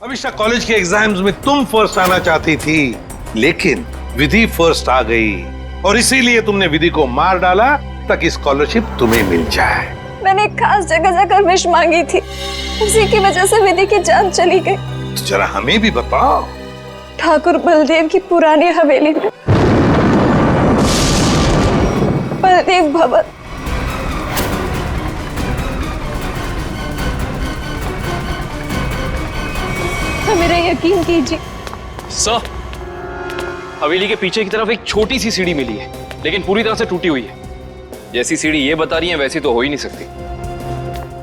Abhisha, college के exams में तुम फर्स्ट आना चाहती थी, लेकिन विधि फर्स्ट आ गई और इसीलिए तुमने विधि को मार डाला ताकि स्कॉलरशिप तुम्हें मिल जाए। मैंने एक खास जगह जाकर विश मांगी थी, उसी की वजह से विधि की जान चली गई। तो जरा हमें भी बताओ। ठाकुर बलदेव की पुरानी हवेली में, बलदेव भवन। तो मेरा यकीन कीजिए सर, हवेली के पीछे की तरफ एक छोटी सी सीढ़ी मिली है, लेकिन पूरी तरह से टूटी हुई है। जैसी सीढ़ी ये बता रही है वैसी तो हो ही नहीं सकती।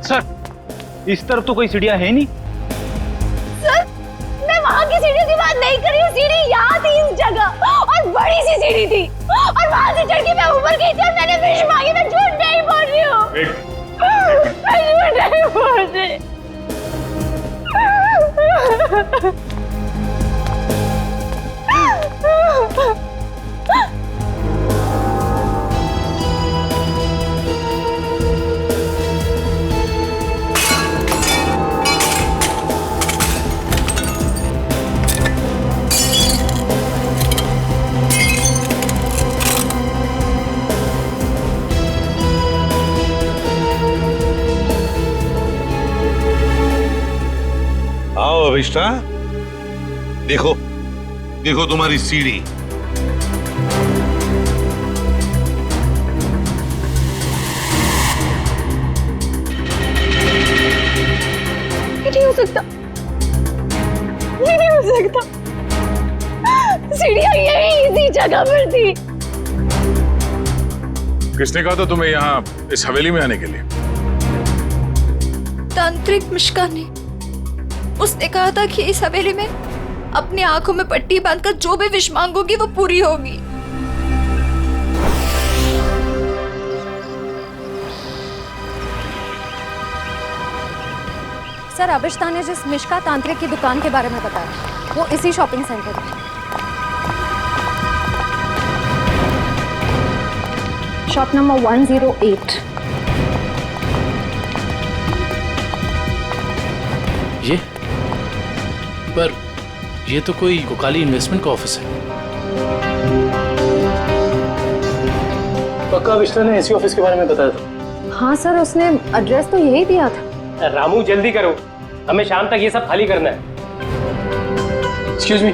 सर, इस तरफ तो कोई सीढ़ियां है नहीं। सर, मैं वहाँ की सीढ़ी की बात नहीं कर रही हूँ। सीढ़ी यहाँ थी इस जगह, और बड़ी सी सीढ़ी थी, और वहाँ से चढ़ के मैं ऊपर गई थी और मैंने विश मांगी। मैं झूठ नहीं बोल रही हूँ। मैं झूठ नहीं बोल रही। आओ अभिष्टा, देखो देखो तुम्हारी सीढ़ी। ये नहीं हो सकता, ये नहीं हो सकता। सीढ़ियाँ यही इसी जगह पर थी। किसने कहा था तुम्हें यहाँ इस हवेली में आने के लिए? तांत्रिक मिश्का ने। उसने कहा था कि इस हवेली में अपनी आंखों में पट्टी बांधकर जो भी विश मांगोगी वो पूरी होगी। सर, अभिष्टा ने जिस मिश्का तांत्रिक की दुकान के बारे में बताया वो इसी शॉपिंग सेंटर में, शॉप नंबर 108। ये पर ये तो कोई कोकाली इन्वेस्टमेंट का ऑफिस है। पक्का अभिष्टा ने इसी ऑफिस के बारे में बताया था। हाँ सर, उसने एड्रेस तो यही दिया था। रामू, जल्दी करो, हमें शाम तक ये सब खाली करना है। Excuse me.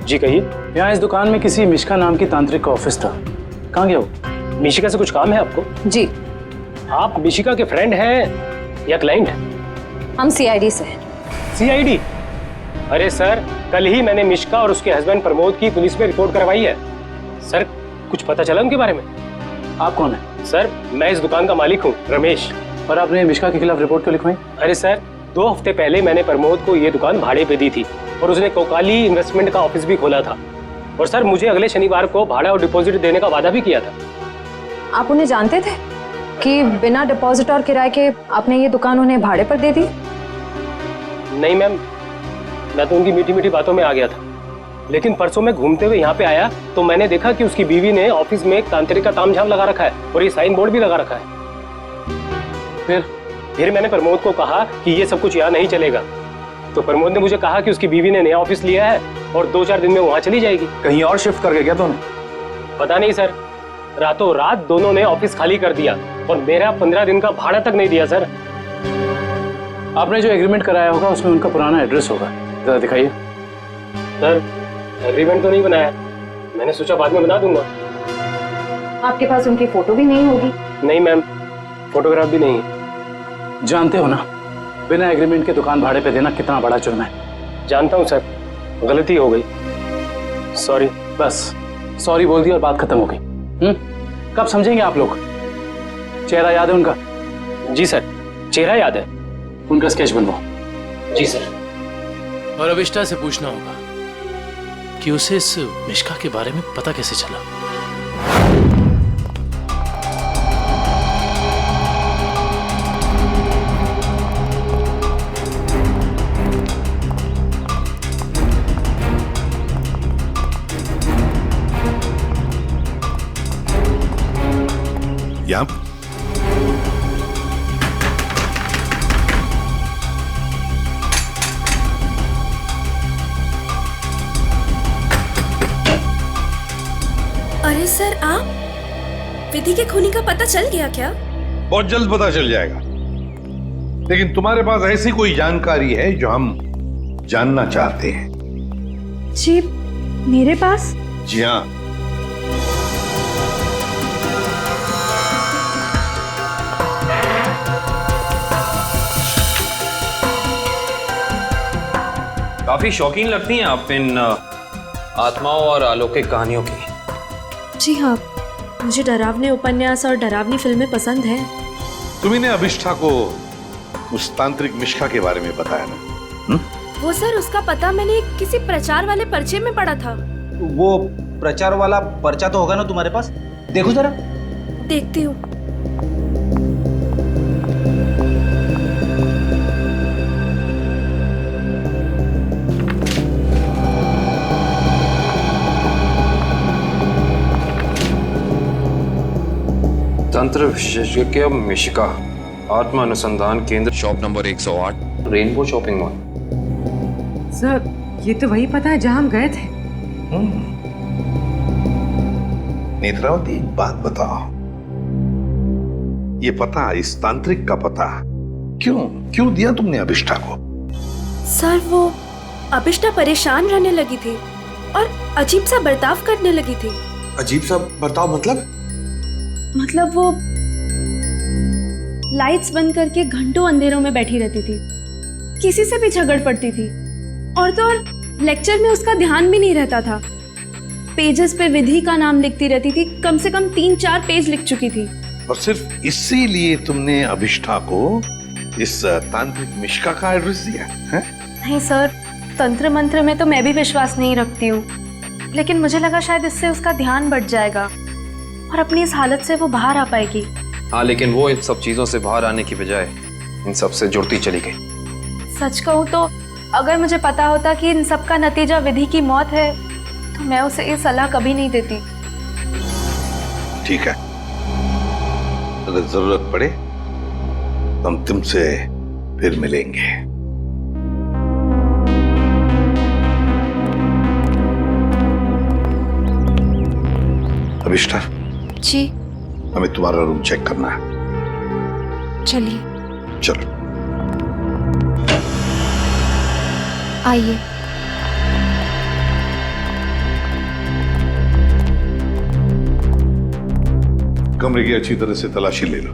जी कहिए। यहाँ इस दुकान में किसी मिशिका नाम की तांत्रिक का ऑफिस था, कहाँ गया वो? मिशिका से कुछ काम है आपको? जी। आप मिशिका के फ्रेंड हैं या क्लाइंट हैं? हम सीआईडी से हैं। सीआईडी? अरे सर, कल ही मैंने मिशिका और उसके हस्बैंड प्रमोद की पुलिस में रिपोर्ट करवाई है। सर, कुछ पता चला उनके बारे में? आप कौन है? सर, मैं इस दुकान का मालिक हूँ, रमेश। और आपने मिशिका के खिलाफ रिपोर्ट क्यों लिखवाई? अरे सर, 2 हफ्ते पहले मैंने प्रमोद को ये दुकान भाड़े पे दी थी और उसने कोकाली इन्वेस्टमेंट का ऑफिस भी खोला था। और सर, मुझे अगले शनिवार को भाड़ा और डिपॉजिट देने का वादा भी किया था। आप उन्हें जानते थे कि बिना डिपॉजिट और किराए के आपने ये दुकान उन्हें भाड़े पर दे दी? नहीं मैम, मैं तो उनकी मीठी मीठी बातों में आ गया था, लेकिन परसों मैं घूमते हुए यहाँ पे आया तो मैंने देखा कि उसकी बीवी ने ऑफिस में एक तांत्रिक का तामझाम लगा रखा है और ये साइन बोर्ड भी लगा रखा है। फिर मैंने प्रमोद को कहा कि ये सब कुछ यहाँ नहीं चलेगा, तो प्रमोद ने मुझे कहा कि उसकी बीवी ने नया ऑफिस लिया है और 2-4 दिन में वहाँ चली जाएगी। कहीं और शिफ्ट करके क्या दोनों? पता नहीं सर, रातों रात दोनों ने ऑफिस खाली कर दिया और मेरा 15 दिन का भाड़ा तक नहीं दिया। सर, आपने जो एग्रीमेंट कराया होगा उसमें उनका पुराना एड्रेस होगा, जरा दिखाइए। सर, एग्रीमेंट तो नहीं बनाया, मैंने सोचा बाद में बना दूंगा। आपके पास उनकी फोटो भी नहीं होगी? नहीं मैम, फोटोग्राफ भी नहीं है। जानते हो ना, बिना एग्रीमेंट के दुकान भाड़े पे देना कितना बड़ा जुर्म है। जानता हूँ सर, गलती हो गई, सॉरी। बस सॉरी बोल दी और बात खत्म हो गई। कब समझेंगे आप लोग? चेहरा याद है उनका? जी सर, चेहरा याद है। उनका स्केच बनवाओ। जी सर। और अभिष्टा से पूछना होगा कि उसे इस मिशिका के बारे में पता कैसे चला। सर आप विधि के खूनी का पता चल गया क्या? बहुत जल्द पता चल जाएगा, लेकिन तुम्हारे पास ऐसी कोई जानकारी है जो हम जानना चाहते हैं? जी मेरे पास? जी हाँ। काफी शौकीन लगती हैं आप इन आत्माओं और अलौकिक कहानियों की। जी हाँ, मुझे डरावने उपन्यास और डरावनी फिल्में पसंद हैं। तुम्ही ने अभिष्ठा को उस तांत्रिक मिश्का के बारे में बताया ना? वो सर, उसका पता मैंने किसी प्रचार वाले पर्चे में पढ़ा था। वो प्रचार वाला पर्चा तो होगा ना तुम्हारे पास? देखो जरा। देखती हूँ। तंत्र विशेषज्ञ मिशिका, आत्मा अनुसंधान केंद्र, shop number 108, rainbow shopping mall. Sir ये तो वही पता है जहां हम गए थे। नेत्रावती, एक बात बताओ, ये पता, इस तांत्रिक का पता क्यों दिया तुमने अभिष्ठा को? सर वो अभिष्ठा परेशान रहने लगी थी और अजीब सा बर्ताव करने लगी थी। अजीब सा बर्ताव मतलब वो लाइट्स बंद करके घंटों अंधेरों में बैठी रहती थी, किसी से भी झगड़ पड़ती थी, और तो और लेक्चर में उसका ध्यान भी नहीं रहता था। पेजेस पे विधि का नाम लिखती रहती थी, कम से कम 3-4 पेज लिख चुकी थी। और सिर्फ इसीलिए तुमने अभिष्ठा को इस तांत्रिक मिश्का का एड्रेस दिया है? नहीं सर, तंत्र मंत्र में तो मैं भी विश्वास नहीं रखती हूँ, लेकिन मुझे लगा शायद इससे उसका ध्यान बढ़ जाएगा और अपनी इस हालत से वो बाहर आ पाएगी। हाँ, लेकिन वो इन सब चीजों से बाहर आने की बजाय इन सब से जुड़ती चली गई। सच कहूँ तो अगर मुझे पता होता कि इन सब का नतीजा विधि की मौत है, तो मैं उसे ये सलाह कभी नहीं देती। ठीक है, अगर जरूरत पड़े तो हम तुमसे फिर मिलेंगे। अभिष्ठा जी, हमें तुम्हारा रूम चेक करना है। चलिए। चलो आइए। कमरे की अच्छी तरह से तलाशी ले लो।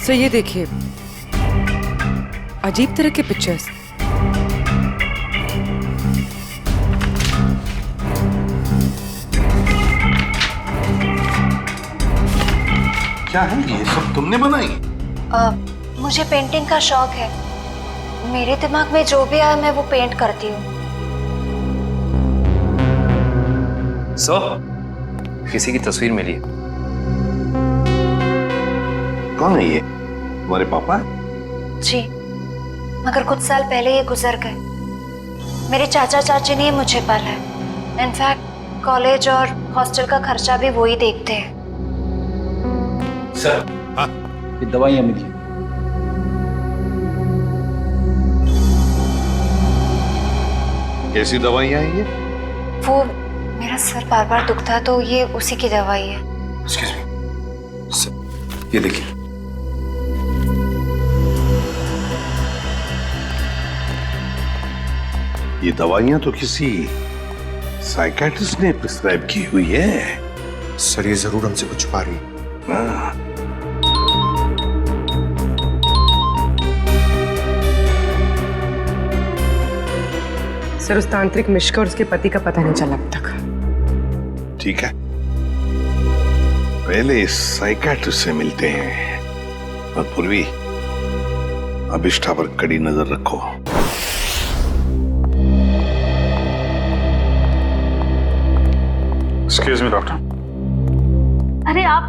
सर ये देखिए, अजीब तरह के पिक्चर्स। क्या है ये सब तुमने बनाई? मुझे पेंटिंग का शौक है, मेरे दिमाग में जो भी आया मैं वो पेंट करती हूँ। किसी की तस्वीर मिली है। कौन है ये? तुम्हारे पापा? जी, मगर कुछ साल पहले ये गुजर गए। मेरे चाचा चाची ने मुझे पाला है। इनफैक्ट कॉलेज और हॉस्टल का खर्चा भी वो ही देखते हैं। सर, हाँ, ये दवाइयां मिली। कैसी दवाइयां हैं ये? वो मेरा सर बार बार दुखता है तो ये उसी की दवाई है। Excuse me. सर, ये देखिए। ये दवाइयां तो किसी साइकियाट्रिस्ट ने प्रिस्क्राइब की हुई है। सर ये जरूर हमसे कुछ छुपा रही है। सर उस तांत्रिक मिश्का और उसके पति का पता नहीं चला अब तक। ठीक है, पहले इस साइकियाट्रिस्ट से मिलते हैं और पूर्वी अभिष्ठा पर कड़ी नजर रखो। Excuse me doctor. अरे आप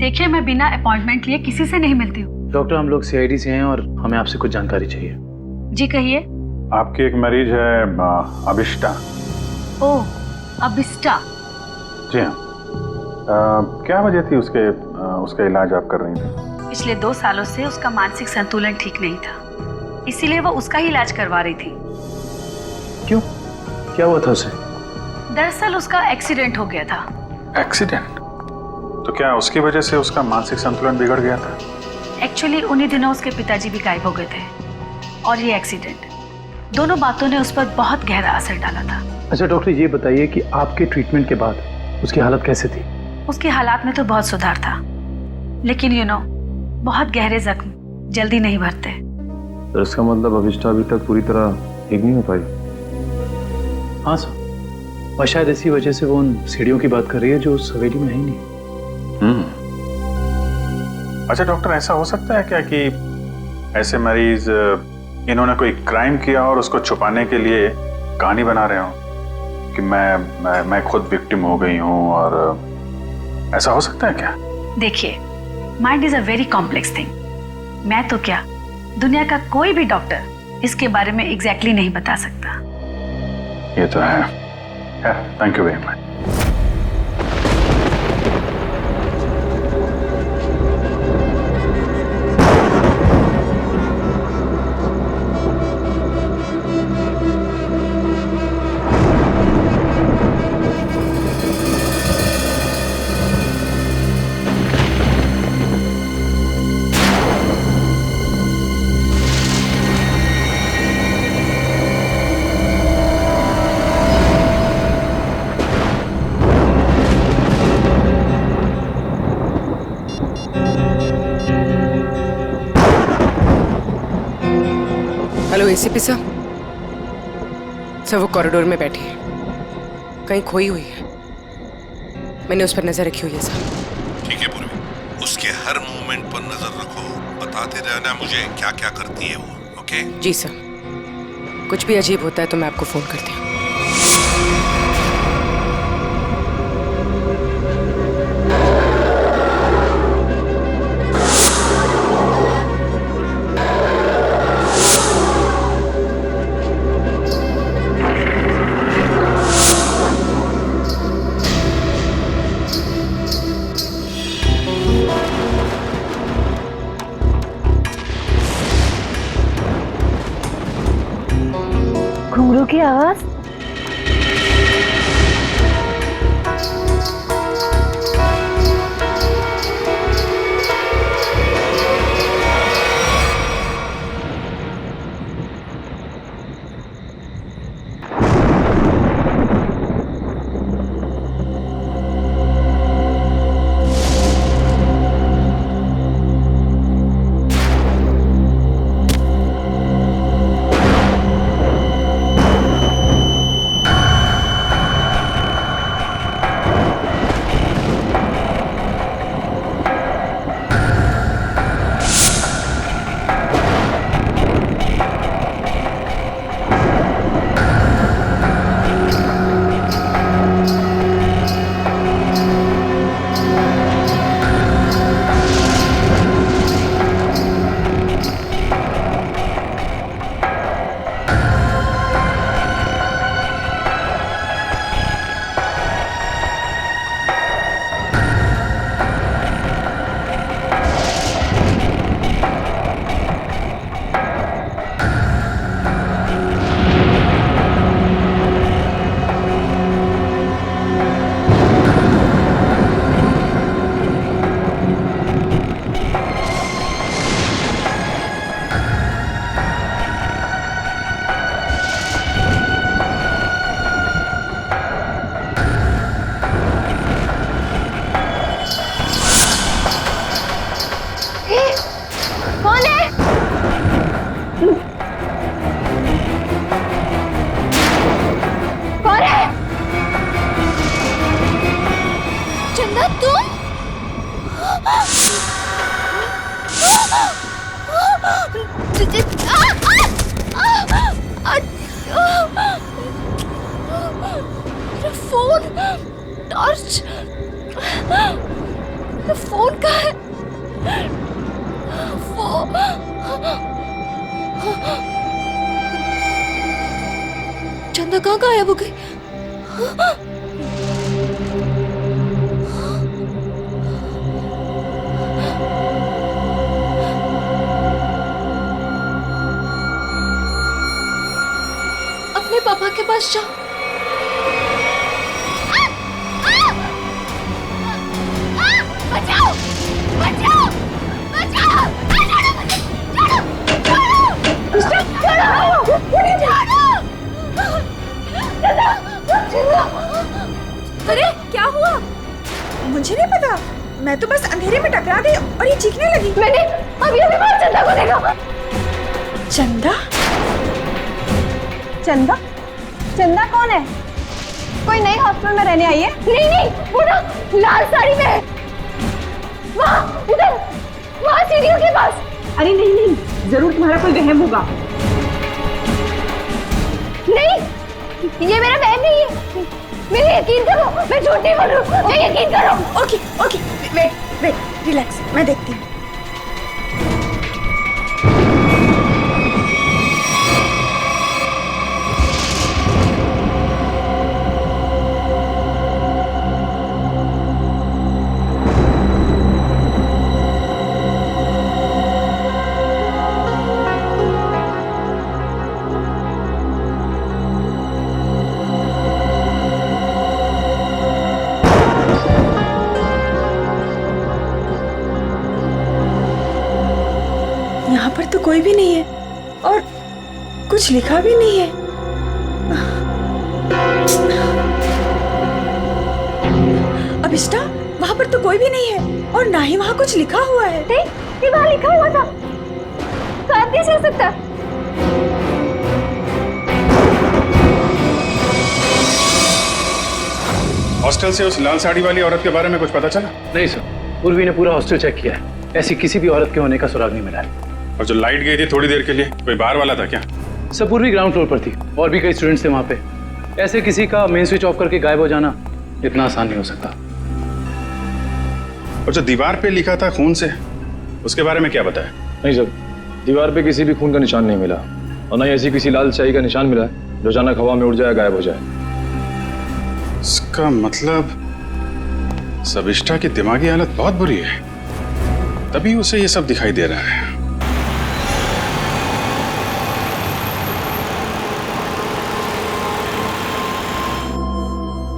देखिए, मैं बिना अपॉइंटमेंट लिए किसी से नहीं मिलती हूँ। डॉक्टर, हम लोग सीआईडी से हैं और हमें आपसे कुछ जानकारी चाहिए। जी कहिए। आपकी एक मरीज है अभिष्टा। ओह, अभिष्टा। जी हाँ। क्या वजह थी उसका इलाज आप कर रही थी? पिछले 2 सालों से उसका मानसिक संतुलन ठीक नहीं था, इसीलिए वो उसका ही इलाज करवा रही थी। क्यों, क्या हुआ था उसे? दरअसल उसका एक्सीडेंट हो गया था। एक्सीडेंट? तो क्या उसकी वजह से उसका मानसिक संतुलन बिगड़ गया था? एक्चुअली उन्हीं दिनों उसके पिताजी भी गायब हो गए थे और ये एक्सीडेंट, दोनों बातों ने उस पर बहुत गहरा असर डाला था। अच्छा डॉक्टर, ये बताइए कि आपके ट्रीटमेंट के बाद उसकी हालत कैसे थी? उसकी हालात में तो बहुत सुधार था, लेकिन बहुत गहरे जख्म जल्दी नहीं भरते। तो इसका मतलब अभिष्टा अभी तक पूरी तरह ठीक नहीं हो पाई? हाँ सर, और शायद इसी वजह से वो उन सीढ़ियों की बात कर रही है जो उस हवेली में है ही नहीं। अच्छा डॉक्टर, ऐसा हो सकता है क्या कि ऐसे मरीज इन्होंने कोई क्राइम किया और उसको छुपाने के लिए कहानी बना रहे हो कि मैं खुद विक्टिम हो गई हूँ, और ऐसा हो सकता है क्या? देखिए, mind is a very complex thing. मैं तो क्या, दुनिया का कोई भी डॉक्टर इसके बारे में एग्जैक्टली नहीं बता सकता। ये तो है। Thank you very much. Hello ACP साहब। सर, वो कॉरिडोर में बैठी है, कहीं खोई हुई है। मैंने उस पर नजर रखी हुई है सर। ठीक है पूर्वी, उसके हर मूवमेंट पर नजर रखो, बताते रहना मुझे क्या क्या करती है वो। ओके? जी सर, कुछ भी अजीब होता है तो मैं आपको फोन करती हूँ। घुंघरू की आवाज। कौन है? कौन है? चंदा, तुम? फोन, टॉर्च, फोन कहाँ है? फोन चंदा कहाँ गायब हो गई? अपने पापा के पास जाओ। बचाओ बचाओ बचाओ! अरे क्या हुआ? मुझे नहीं पता, मैं तो बस अंधेरे में टकरा गई और ये चीखने लगी। मैंने अभी अभी बाहर चंदा को देखा। चंदा? चंदा? चंदा कौन है? कोई नई हॉस्टल में रहने आई है? नहीं नहीं, वो ना लाल साड़ी में है। वहाँ उधर, वहाँ सीढ़ियों के पास। अरे नहीं नहीं, जरूर तुम्हारा कोई वहम होगा। नहीं, ये मेरा बहन नहीं है। मेरे यकीन करो, मैं झूठ नहीं बोल रही हूँ, मैं यकीन करो। Okay okay, wait wait, relax, मैं देखती हूँ। यहाँ पर तो कोई भी नहीं है और कुछ लिखा भी नहीं है। अभिष्टा, वहाँ पर तो कोई भी नहीं है और ना ही वहाँ कुछ लिखा हुआ है। ये वहाँ लिखा हुआ था, साथ नहीं चल सकता। हॉस्टल से उस लाल साड़ी वाली औरत के बारे में कुछ पता चला? नहीं सर, पूर्वी ने पूरा हॉस्टल चेक किया है, ऐसी किसी भी औरत के होने का सुराग नहीं मिला है। और जो लाइट गई थी थोड़ी देर के लिए, कोई बाहर वाला था क्या? सब पूर्वी ग्राउंड फ्लोर पर थी और भी कई स्टूडेंट्स थे वहाँ पे। ऐसे किसी का मेन स्विच ऑफ करके गायब हो जाना इतना आसान नहीं हो सकता। और जो दीवार पे लिखा था खून से, उसके बारे में क्या बताया? नहीं सर, दीवार पे किसी भी खून का निशान नहीं मिला और न ही ऐसी किसी लाल स्याही का निशान मिला है जो अचानक हवा में उड़ जाए, गायब हो जाए। इसका मतलब सबिष्टा की दिमागी हालत बहुत बुरी है, तभी उसे ये सब दिखाई दे रहा है।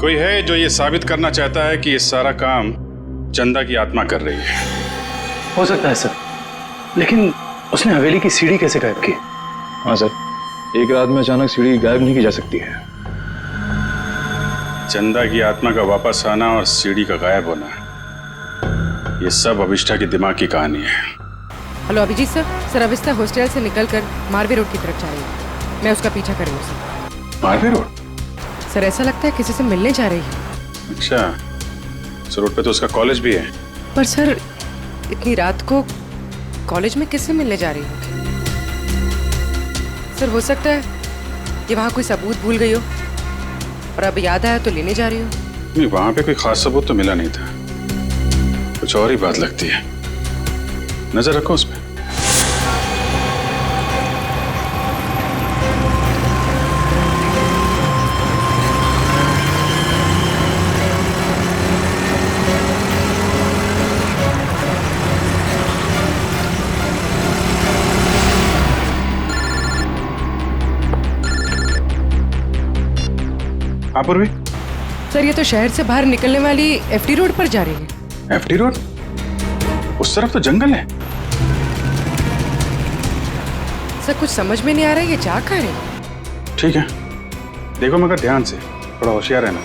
कोई है जो ये साबित करना चाहता है कि ये सारा काम चंदा की आत्मा कर रही है। हो सकता है सर, लेकिन उसने हवेली की सीढ़ी कैसे गायब की? हाँ सर, एक रात में अचानक सीढ़ी गायब नहीं की जा सकती है। चंदा की आत्मा का वापस आना और सीढ़ी का गायब होना, ये सब अभिष्टा की दिमाग की कहानी है। हेलो अभिजीत सर, अभिष्टा हॉस्टल से निकलकर मारवे रोड की तरफ जा रही है। मैं उसका पीछा कर रही हूँ सर। मारवे रोड? सर ऐसा लगता है किसी से मिलने जा रही है। अच्छा, इस रोड पे तो उसका कॉलेज भी है। पर सर इतनी रात को कॉलेज में किससे मिलने जा रही होगी? सर हो सकता है कि वहाँ कोई सबूत भूल गई हो और अब याद आया तो लेने जा रही हो। नहीं, वहाँ पे कोई खास सबूत तो मिला नहीं था, कुछ और ही बात लगती है। नजर रखो उस पर। पूर्वी? सर ये तो शहर से बाहर निकलने वाली एफडी रोड पर जा रही है। FD road? उस तरफ तो जंगल है। सर कुछ समझ में नहीं आ रहा है, ये जा कहाँ है? ठीक है, देखो मगर ध्यान से, थोड़ा होशियार रहना।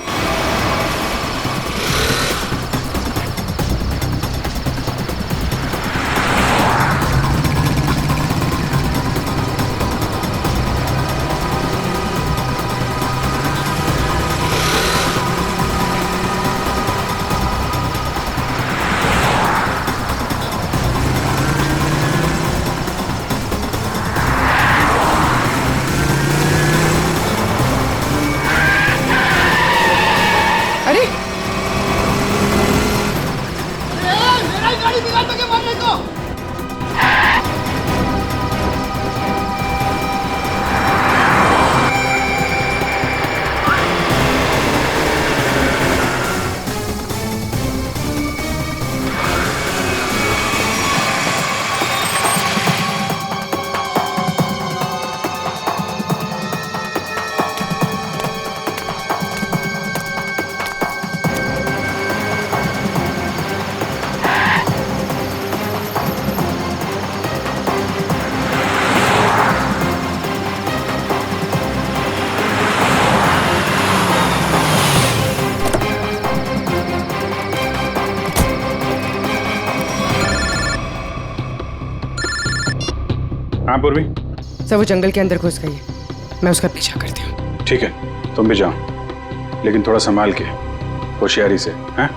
हाँ पूर्वी। सर वो जंगल के अंदर घुस गई है, मैं उसका पीछा करती हूँ। ठीक है, तुम भी जाओ, लेकिन थोड़ा संभाल के, होशियारी से, हैं?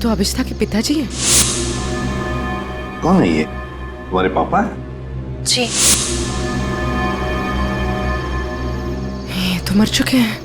तो अभिष्ठा के पिताजी हैं। कौन है ये? तुम्हारे पापा? जी। ये तो मर चुके हैं।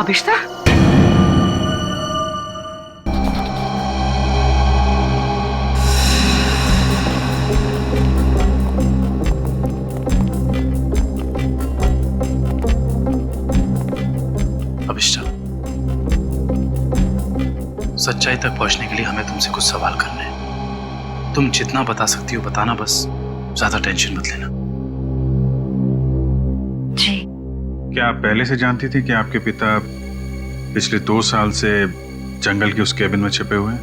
अभिष्ठा? अभिष्ठा, सच्चाई तक पहुंचने के लिए हमें तुमसे कुछ सवाल करने हैं। तुम जितना बता सकती हो बताना, बस ज्यादा टेंशन मत लेना। जी। क्या आप पहले से जानती थी कि आपके पिता पिछले 2 साल से जंगल के उस केबिन में छिपे हुए हैं?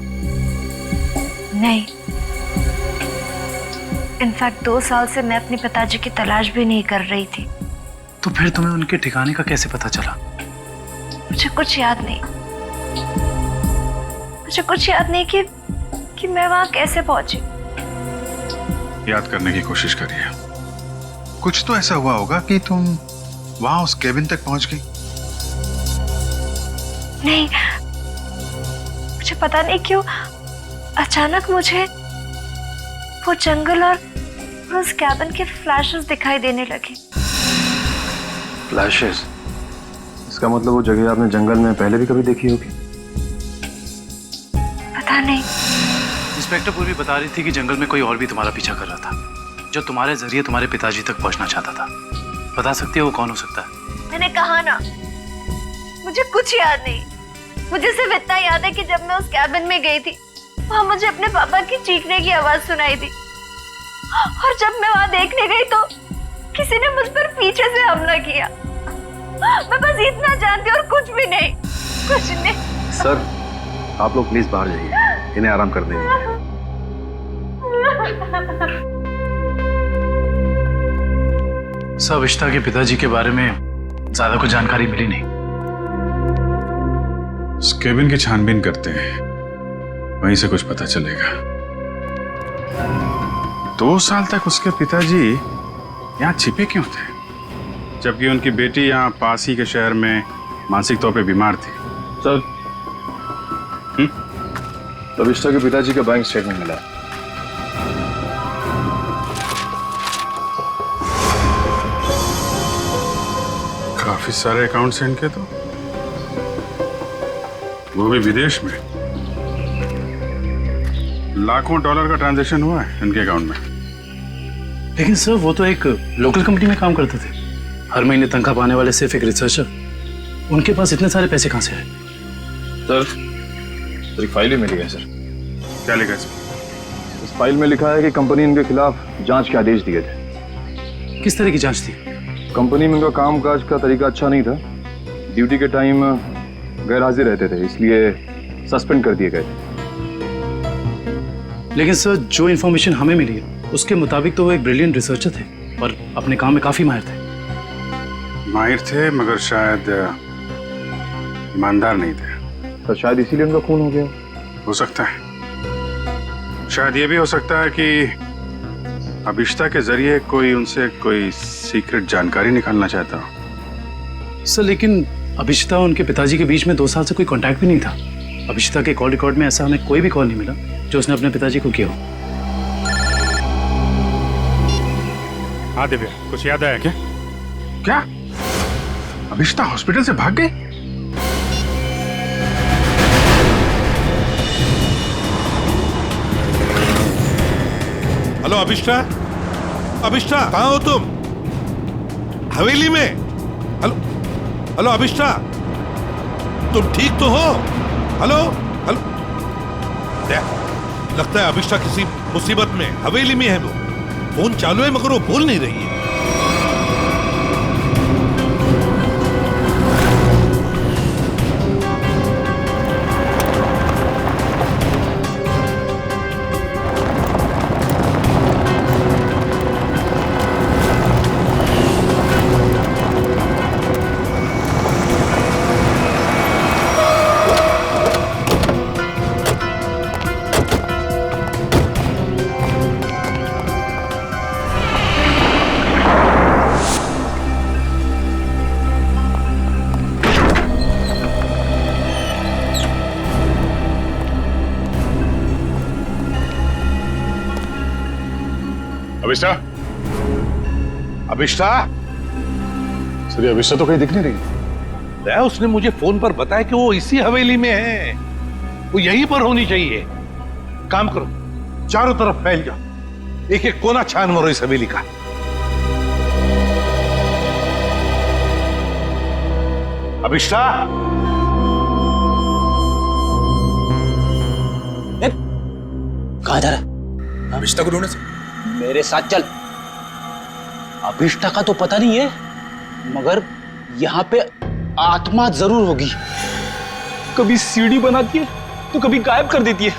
नहीं, इनफैक्ट 2 साल से मैं अपने पिताजी की तलाश भी नहीं कर रही थी। तो फिर तुम्हें उनके ठिकाने का कैसे पता चला? मुझे कुछ याद नहीं, मुझे कुछ याद नहीं कि कि मैं वहां कैसे पहुंची। याद करने की कोशिश करिए। कुछ तो ऐसा हुआ होगा कि तुम वहां उस केबिन तक पहुंच गई। नहीं, मुझे पता नहीं क्यों अचानक मुझे वो जंगल और उस कैबिन के फ्लैशेस दिखाई देने लगे। फ्लैशेस? इसका मतलब वो जगह आपने जंगल में पहले भी कभी देखी होगी। पता नहीं। इंस्पेक्टर पूर्वी बता रही थी कि जंगल में कोई और भी तुम्हारा पीछा कर रहा था, जो तुम्हारे जरिए तुम्हारे पिताजी तक पहुंचना चाहता था। बता सकती हो वो कौन हो सकता है? मैंने कहा ना, मुझे कुछ याद नहीं। मुझे सिर्फ इतना याद है कि जब मैं उस कैबिन में गई थी, वहां मुझे अपने पापा की चीखने की आवाज सुनाई दी, और जब मैं वहां देखने गई तो किसी ने मुझ पर पीछे से हमला किया। मैं बस इतना जानती हूँ और कुछ भी नहीं, कुछ नहीं। सर, आप लोग प्लीज बाहर जाइए, इन्हें आराम कर देंगे। सर, अभिष्टा के पिताजी के बारे में ज्यादा कुछ जानकारी मिली नहीं। उस केबिन की छानबीन करते हैं, वहीं से कुछ पता चलेगा। 2 साल तक उसके पिताजी यहाँ छिपे क्यों थे, जबकि उनकी बेटी यहाँ पास ही के शहर में मानसिक तौर पे बीमार थी? सर, अभिष्टा के पिताजी का बैंक स्टेटमेंट मिला। काफी सारे अकाउंट्स हैं इनके, तो वो भी विदेश में। लाखों डॉलर का ट्रांजैक्शन हुआ है इनके अकाउंट में। लेकिन सर, वो तो एक लोकल कंपनी में काम करते थे, हर महीने तनख्वाह पाने वाले सिर्फ एक रिसर्चर। उनके पास इतने सारे पैसे कहां से आए? सर, एक फाइल ही मिली है। सर, क्या लिखा है इसमें? इस फाइल में लिखा है कि कंपनी इनके खिलाफ जांच के आदेश दिए थे। किस तरह की जांच थी? कंपनी में उनका कामकाज का तरीका अच्छा नहीं था, ड्यूटी के टाइम गैर हाजिर रहते थे, इसलिए सस्पेंड कर दिए गए थे। लेकिन सर, जो इन्फॉर्मेशन हमें मिली है उसके मुताबिक तो वो एक ब्रिलियंट रिसर्चर थे और अपने काम में काफी माहिर थे। माहिर थे, मगर शायद ईमानदार नहीं थे। तो शायद इसीलिए उनका खून हो गया। हो सकता है। शायद ये भी हो सकता है कि अभिष्टा के जरिए कोई उनसे कोई सीक्रेट जानकारी निकालना चाहता हो। सर, लेकिन अभिष्टा और उनके पिताजी के बीच में 2 साल से कोई कांटेक्ट भी नहीं था। अभिष्टा के कॉल रिकॉर्ड में ऐसा हमें कोई भी कॉल नहीं मिला जो उसने अपने पिताजी को किया हो। हाँ दिव्या, कुछ याद आया क्या? क्या अभिष्टा हॉस्पिटल से भाग गई? हेलो अभिष्टा, अभिष्टा कहाँ हो तुम? हवेली में? हेलो हेलो अभिष्टा, तुम ठीक तो हो? हेलो हेलो, लगता है अभिष्टा किसी मुसीबत में, हवेली में है वो। फोन चालू है मगर वो बोल नहीं रही है। अभिष्टा? अभिष्टा? सर, अभिष्टा तो कहीं दिख नहीं रही। उसने मुझे फोन पर बताया कि वो इसी हवेली में है, वो यहीं पर होनी चाहिए। काम करो, चारों तरफ फैल जाओ, एक एक कोना छान मारो इस हवेली का। अभिष्टा? कहाँ जा रहा है? अभिष्टा को ढूंढने से। मेरे साथ चल। अभिष्टा का तो पता नहीं है, मगर यहाँ पे आत्मा जरूर होगी। कभी सीढ़ी बनाती है तो कभी गायब कर देती है।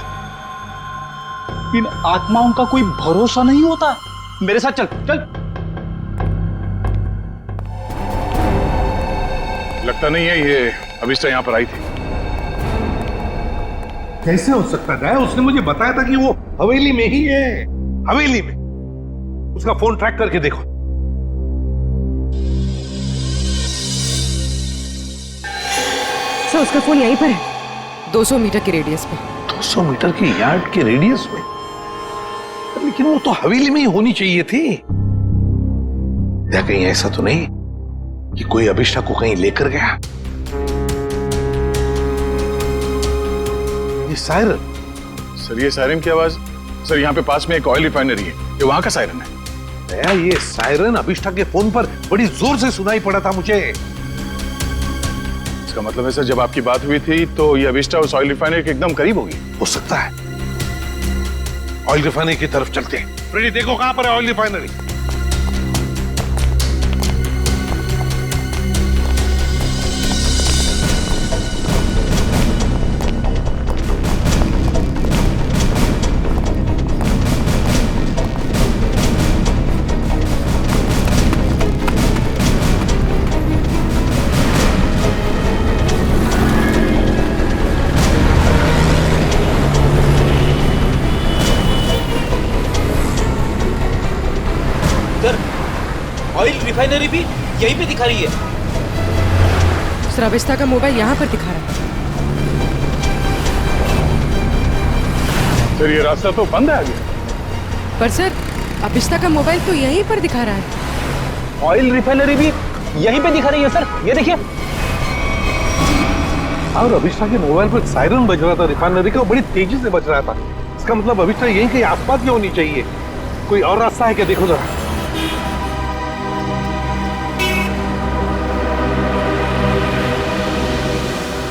इन आत्माओं का कोई भरोसा नहीं होता। मेरे साथ चल चल। लगता नहीं है ये अभिष्टा यहाँ पर आई थी। कैसे हो सकता है? उसने मुझे बताया था कि वो हवेली में ही है, हवेली में। उसका फोन ट्रैक करके देखो। सर उसका फोन यहीं पर है, 200 मीटर के रेडियस पे। 200 मीटर की यार्ड के रेडियस में? लेकिन वो तो हवेली में ही होनी चाहिए थी। या कहीं ऐसा तो नहीं कि कोई अभिष्टा को कहीं लेकर गया? ये सायरन। सर ये सायरन की आवाज, सर यहाँ पे पास में एक ऑयल रिफाइनरी है, ये वहां का सायरन है। नया ये सायरन अभिष्टा के फोन पर बड़ी जोर से सुनाई पड़ा था मुझे। इसका मतलब है सर जब आपकी बात हुई थी तो ये अभिष्टा उस ऑयल रिफाइनरी के एकदम करीब होगी। हो सकता है। ऑयल रिफाइनरी की तरफ चलते हैं। फ्रेडी देखो कहां पर है ऑयल रिफाइनरी। ऑयल रिफाइनरी भी यहीं पे दिखा रही है। सर अभिष्टा का मोबाइल यहाँ पर दिखा रहा है। सर ये रास्ता तो बंद है आगे। पर सर अभिष्टा का मोबाइल तो यहीं पर दिखा रहा है। ऑयल रिफाइनरी भी यहीं पे दिखा रही है सर, ये देखिए। और अभिष्टा के मोबाइल पर सायरन बज रहा था रिफाइनरी का, बड़ी तेजी से बज रहा था। इसका मतलब अभिष्टा यहीं कहीं आसपास में होनी चाहिए। कोई और रास्ता है क्या? देखो जरा।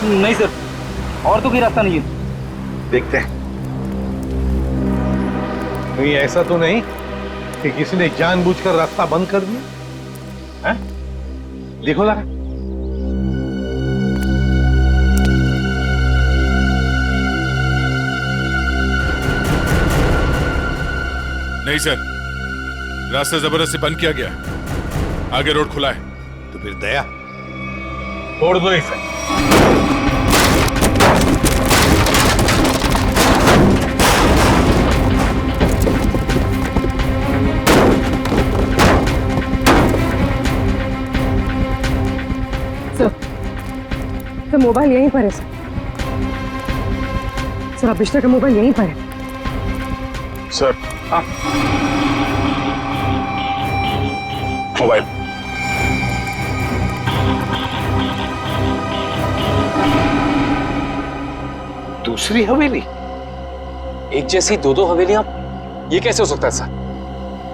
नहीं सर, और तो कोई रास्ता नहीं है। देखते हैं। कहीं ऐसा तो नहीं कि किसी ने जानबूझकर रास्ता बंद कर दिया है? देखो जरा। नहीं सर, रास्ता जबरदस्ती बंद किया गया, आगे रोड खुला है। तो फिर दया छोड़ दो इसे। सर मोबाइल यहीं पर है सर। सर अभिष्टा का मोबाइल यहीं पर है। Sir mobile. दूसरी हवेली? एक जैसी दो दो हवेलियां, ये कैसे हो सकता है सर?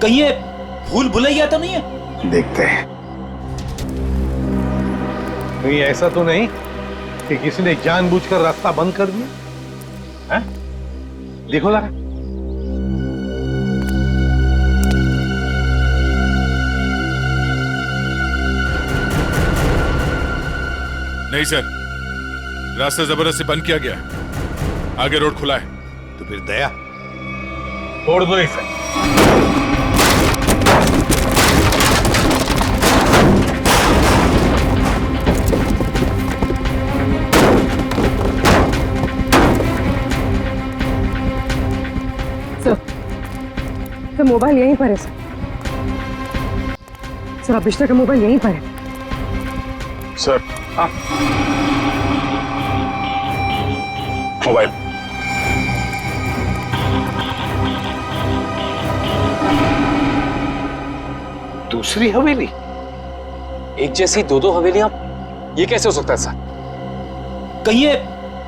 कहीं ये भूल भुलैया तो नहीं है? देखते हैं। कहीं ऐसा तो नहीं कि किसी ने जानबूझकर रास्ता बंद कर दिया है? देखो जरा। नहीं सर, रास्ता जबरदस्ती बंद किया गया, आगे रोड खुला है। तो फिर दया छोड़ दो इसे। सर मोबाइल यहीं पर है सर। सर अभिष्टा का मोबाइल यहीं पर है। Sir mobile. दूसरी हवेली? एक जैसी दो दो हवेलियां, ये कैसे हो सकता है सर? कहीं ये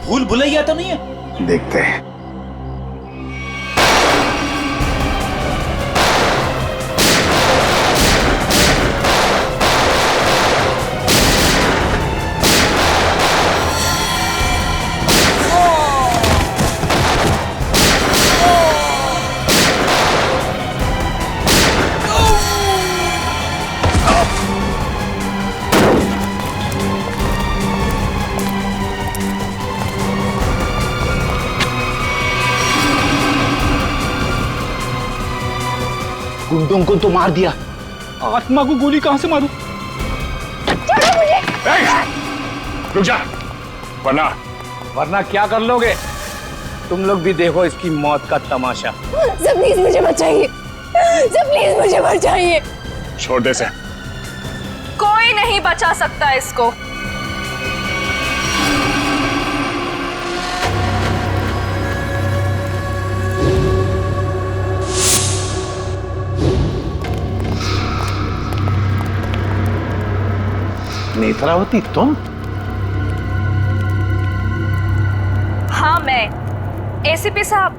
भूल भुलैया तो नहीं है? देखते हैं। गुंडों को तो मार दिया, आत्मा को गोली कहां से मारूं? रुक जा, वरना वरना क्या कर लोगे? तुम लोग भी देखो इसकी मौत का तमाशा। सर प्लीज मुझे बचाइए, सर प्लीज मुझे बचाइए। छोटे से कोई नहीं बचा सकता इसको। नेत्रावती तुम? हाँ मैं। एसीपी साहब,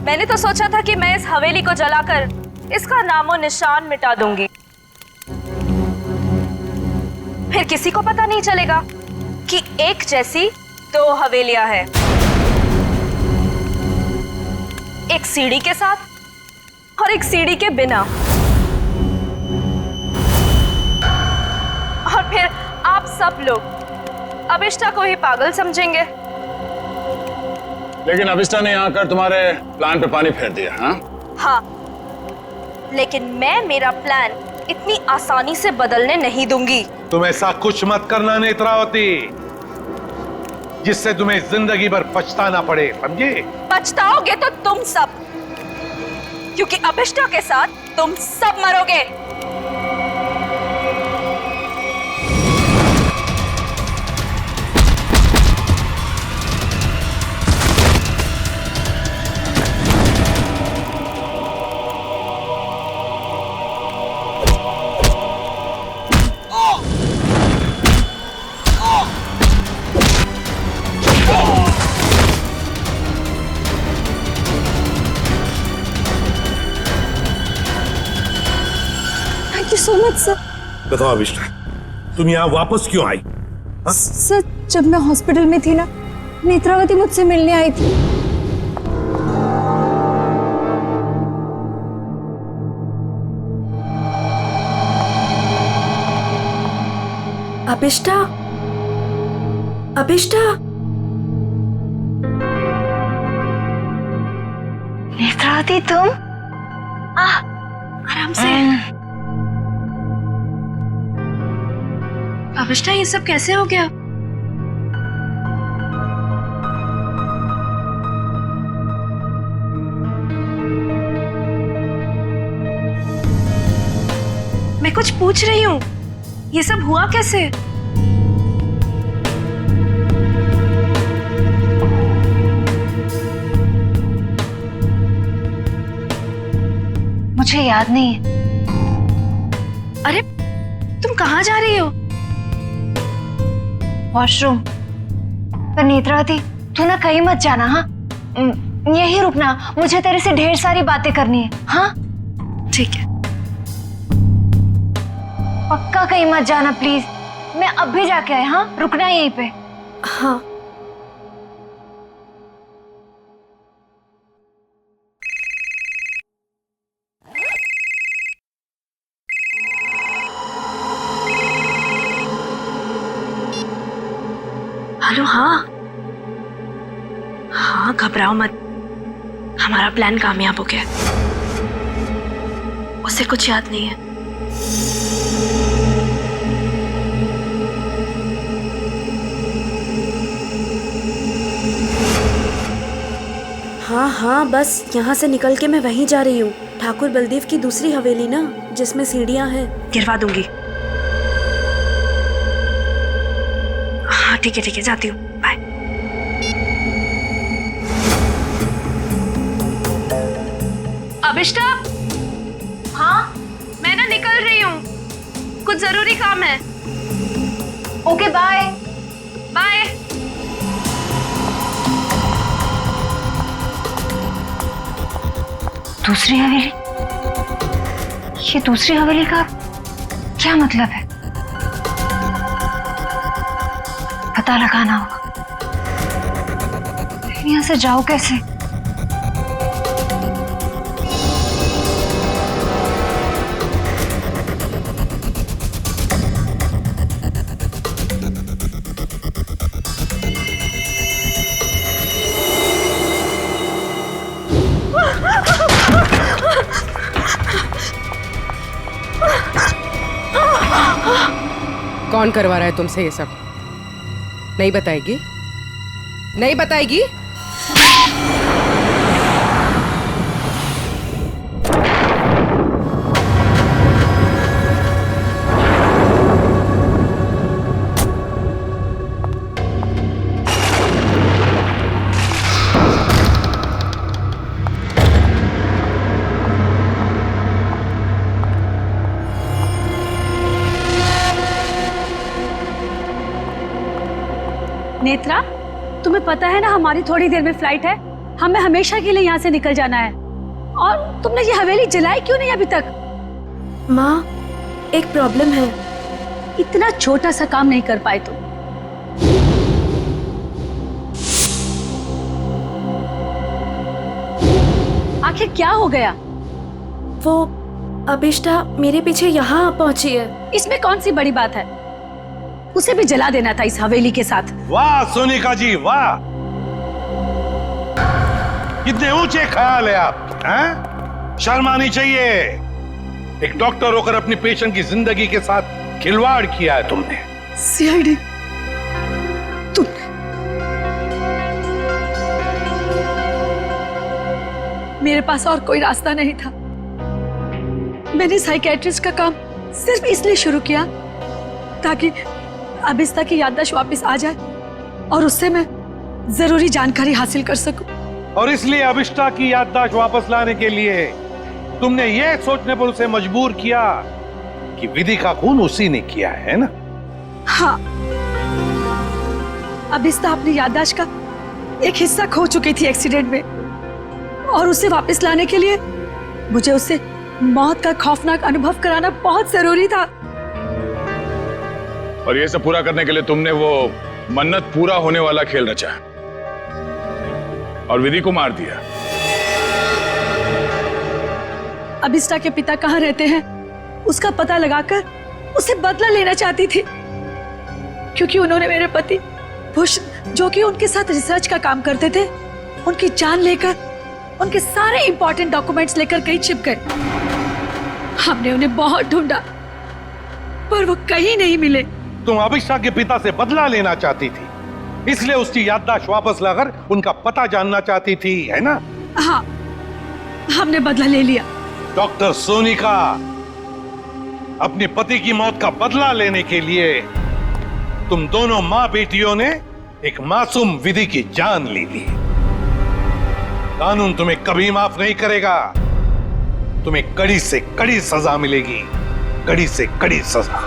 मैंने तो सोचा था कि मैं इस हवेली को जलाकर इसका नामो निशान मिटा दूंगी, फिर किसी को पता नहीं चलेगा कि एक जैसी दो हवेलियां हैं, एक सीढ़ी के साथ और एक सीढ़ी के बिना। और फिर आप सब लोग अभिष्टा को ही पागल समझेंगे। लेकिन अभिष्टा ने यहाँ आकर तुम्हारे प्लान पे पानी फेर दिया। हाँ, लेकिन मैं मेरा प्लान इतनी आसानी से बदलने नहीं दूंगी। तुम ऐसा कुछ मत करना नेत्रावती जिससे तुम्हें जिंदगी भर पछताना पड़े, समझे? पछताओगे तो तुम सब, क्योंकि अभिष्टा के साथ तुम सब मरोगे। So much sir. बताओ अभिष्टा, तुम यहाँ वापस क्यों आई? सर जब मैं हॉस्पिटल में थी ना, नेत्रावती मुझसे मिलने आई थी। अभिष्टा, अभिष्टा, नेत्रावती तुम? आराम से। अभिष्टा ये सब कैसे हो गया? मैं कुछ पूछ रही हूँ, ये सब हुआ कैसे? मुझे याद नहीं है। अरे तुम कहाँ जा रही हो? वॉशरूम। पर नेत्रावती तू ना कहीं मत जाना। हाँ, यहीं रुकना, मुझे तेरे से ढेर सारी बातें करनी है। हाँ ठीक है। पक्का कहीं मत जाना प्लीज। मैं अब भी जाके आए। हाँ, रुकना यहीं पे। हाँ। हेलो। हाँ हाँ, घबराओ मत, हमारा प्लान कामयाब हो गया। उसे कुछ याद नहीं है। हाँ हाँ, बस यहाँ से निकल के मैं वहीं जा रही हूँ। ठाकुर बलदेव की दूसरी हवेली ना, जिसमें सीढ़ियाँ हैं। गिरवा दूंगी। हाँ ठीक है, जाती हूँ। बाय। अभिष्टा। हाँ मैं ना निकल रही हूँ, कुछ जरूरी काम है। Okay bye. बाय। दूसरी हवेली? ये दूसरी हवेली का क्या मतलब है? पता लगाना होगा। यहाँ से जाओ कैसे? कौन करवा रहा है तुमसे ये सब? नहीं बताएगी? नहीं बताएगी? नेत्रा, तुम्हें पता है ना हमारी थोड़ी देर में फ्लाइट है, हमें हमेशा के लिए यहाँ से निकल जाना है। और तुमने ये हवेली जलाई क्यों नहीं अभी तक? माँ, एक प्रॉब्लम है। इतना छोटा सा काम नहीं कर पाए तुम। आखिर क्या हो गया? वो अभिष्टा मेरे पीछे यहाँ पहुंची है। इसमें कौन सी बड़ी बात है? उसे भी जला देना था इस हवेली के साथ। वाह सोनिका जी वाह, कितने ऊंचे ख्याल है आप, हैं? शर्म आनी चाहिए। एक डॉक्टर होकर अपनी पेशेंट की जिंदगी के साथ खिलवाड़ किया है तुमने। सीआईडी, तुम मेरे पास और कोई रास्ता नहीं था। मैंने साइकेट्रिस्ट का काम सिर्फ इसलिए शुरू किया ताकि अभिष्टा की याददाश्त वापस आ जाए और उससे मैं जरूरी जानकारी हासिल कर सकूं। और इसलिए अभिष्टा की याददाश्त वापस लाने के लिए तुमने ये सोचने पर उसे मजबूर किया कि विधि का खून उसी ने किया है ना? हाँ, अभिष्टा अपनी याददाश्त का एक हिस्सा खो चुकी थी एक्सीडेंट में, और उसे वापस लाने के लिए मुझे उससे मौत का खौफनाक अनुभव कराना बहुत जरूरी था। और ये सब पूरा करने के लिए तुमने वो मन्नत पूरा होने वाला खेल रचा और विधि को मार दिया। अभिष्टा के पिता कहाँ रहते हैं उसका पता लगाकर उसे बदला लेना चाहती थी, क्योंकि उन्होंने मेरे पति बुश, जो कि उनके साथ रिसर्च का काम करते थे, उनकी जान लेकर उनके सारे इंपॉर्टेंट डॉक्यूमेंट्स लेकर कहीं छिप गए। हमने उन्हें बहुत ढूंढा पर वो कहीं नहीं मिले। तुम अभिष्टा के पिता से बदला लेना चाहती थी, इसलिए उसकी याददाश्त वापस लाकर उनका पता जानना चाहती थी, है ना? हाँ, हमने बदला ले लिया। डॉक्टर सोनिका, अपने पति की मौत का बदला लेने के लिए तुम दोनों मां बेटियों ने एक मासूम विधि की जान ली थी। कानून तुम्हें कभी माफ नहीं करेगा। तुम्हें कड़ी से कड़ी सजा मिलेगी, कड़ी से कड़ी सजा।